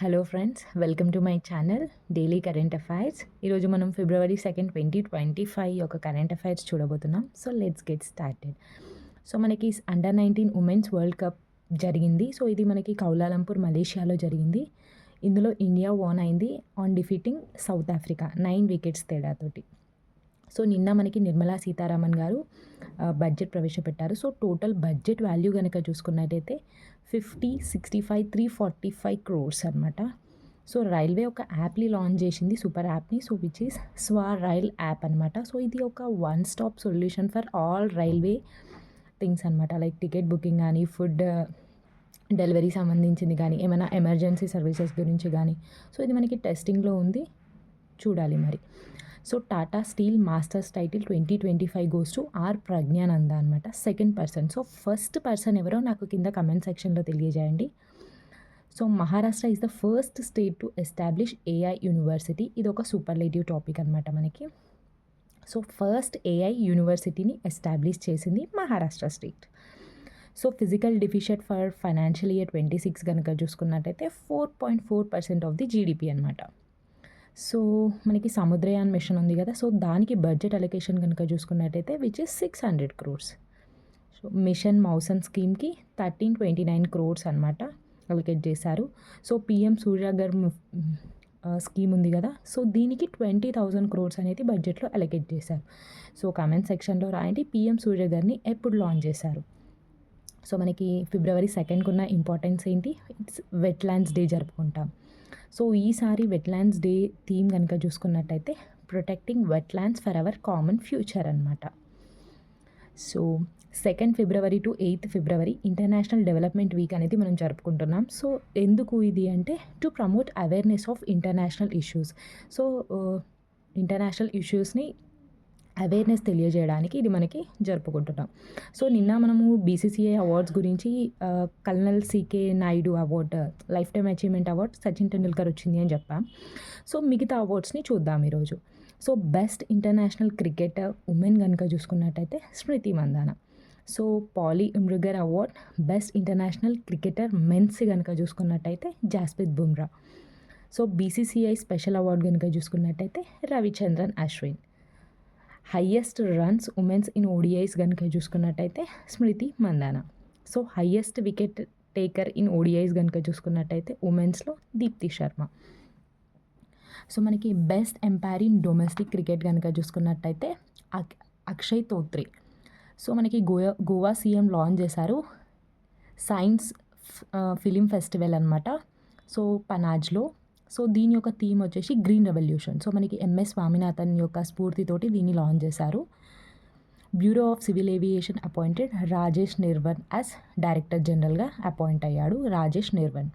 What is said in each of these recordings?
Hello friends, welcome to my channel daily current affairs. ఈరోజు మనం ఫిబ్రవరి 2, 2025 యొక్క కరెంట్ అఫైర్స్ చూడబోతున్నాం. So let's get started. So మనకి అండర్ 19 ఉమెన్స్ వరల్డ్ కప్ జరిగింది. సో ఇది మనకి కౌలాలంపూర్ మలేషియాలో జరిగింది. ఇందులో ఇండియా ఓన్ అయింది on defeating South Africa 9 wickets తేడాతోటి. సో నిన్న మనకి నిర్మలా సీతారామన్ గారు బడ్జెట్ ప్రవేశపెట్టారు. సో టోటల్ బడ్జెట్ వాల్యూ కనుక చూసుకున్నట్టయితే 65, 345 క్రోర్స్ అనమాట. సో రైల్వే ఒక యాప్ని లాంచ్ చేసింది, సూపర్ యాప్ని. So which is SwaRail app అనమాట. సో ఇది ఒక one stop solution for all railway things అనమాట. లైక్ టికెట్ బుకింగ్ కానీ, ఫుడ్ డెలివరీ సంబంధించింది కానీ, ఏమైనా ఎమర్జెన్సీ సర్వీసెస్ గురించి కానీ. సో ఇది మనకి టెస్టింగ్లో ఉంది, చూడాలి మరి. So Tata Steel Masters title 2025 goes to R Praggnanandhaa అనమాట, second person. So first person ఎవరో నాకు కింద కమెంట్ సెక్షన్లో తెలియజేయండి. So Maharashtra is the first state to establish AI university. ఇది ఒక సూపర్లేటివ్ టాపిక్ అనమాట మనకి. సో ఫస్ట్ ఏఐ యూనివర్సిటీని ఎస్టాబ్లిష్ చేసింది Maharashtra state. So physical deficit for financial year 26 కనుక చూసుకున్నట్టయితే 4.4% ఆఫ్ ది జీడిపి అనమాట. సో మనకి సముద్రయాన్ మిషన్ ఉంది కదా, సో దానికి బడ్జెట్ అలొకేషన్ కనుక చూసుకున్నట్టయితే which is 600 crores. So mission Mausam స్కీమ్కి 1329 క్రోర్స్ అనమాట అలొకేట్ చేశారు. సో పిఎం సూర్యఘర్ స్కీమ్ ఉంది కదా, సో దీనికి 20,000 క్రోర్స్ అనేది బడ్జెట్లో అలొకేట్ చేశారు. సో కామెంట్ సెక్షన్లో రాయండి పిఎం సూర్యఘర్ని ఎప్పుడు లాంచ్ చేశారు. సో మనకి ఫిబ్రవరి 2 ఉన్న ఇంపార్టెన్స్ ఏంటి, ఇట్స్ వెట్లాండ్స్ డే జరుపుకుంటాం. సో ఈసారి వెట్లాండ్స్ డే థీమ్ కనుక చూసుకున్నట్టయితే protecting wetlands for our common future అనమాట. So 2 February to 8 February international development week అనేది మనం జరుపుకుంటున్నాం. సో ఎందుకు ఇది అంటే to promote awareness of international issues. So international ఇష్యూస్ని అవేర్నెస్ తెలియజేయడానికి ఇది మనకి జరుపుకుంటున్నాం. సో నిన్న మనము బీసీసీఐ అవార్డ్స్ గురించి colonel CK Naidu award, lifetime achievement award Sachin Tendulkar వచ్చింది అని చెప్పాం. సో మిగతా అవార్డ్స్ని చూద్దాం ఈరోజు. So best international cricketer women కనుక చూసుకున్నట్టయితే Smriti Mandhana. So Polly Umrigar award best international cricketer men's కనుక చూసుకున్నట్టయితే Jasprit Bumrah. So BCCI special award కనుక చూసుకున్నట్టయితే Ravichandran Ashwin. Highest runs women's in ODIs కనుక చూసుకున్నట్టయితే Smriti Mandhana. So highest wicket taker in ODIs కనుక చూసుకున్నట్టయితే ఉమెన్స్లో దీప్తి శర్మ. సో మనకి best umpire in domestic cricket కనుక చూసుకున్నట్టయితే అక్షయ్ తోత్రే. సో మనకి గోవా సీఎం లాంచ్ చేశారు సైన్స్ ఫిలిం ఫెస్టివల్ అనమాట, సో పనాజ్లో. సో దీని యొక్క థీమ్ వచ్చేసి గ్రీన్ రెవల్యూషన్. సో మనకి ఎంఎస్ స్వామినాథన్ యొక్క స్ఫూర్తితోటి దీన్ని లాంచ్ చేశారు. Bureau of civil aviation appointed Rajesh Nirwan as director జనరల్గా అపాయింట్ అయ్యాడు Rajesh Nirwan.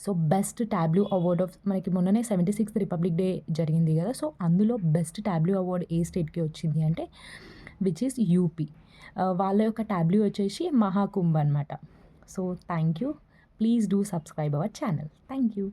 So best tableau award of మనకి మొన్ననే 76th రిపబ్లిక్ డే జరిగింది కదా, సో అందులో బెస్ట్ టాబ్లూ అవార్డ్ ఏ స్టేట్కి వచ్చింది అంటే విచ్ ఈస్ యూపీ. వాళ్ళ యొక్క టాబ్లూ వచ్చేసి మహాకుంభ్ అనమాట. So thank you, please do subscribe our channel. Thank you.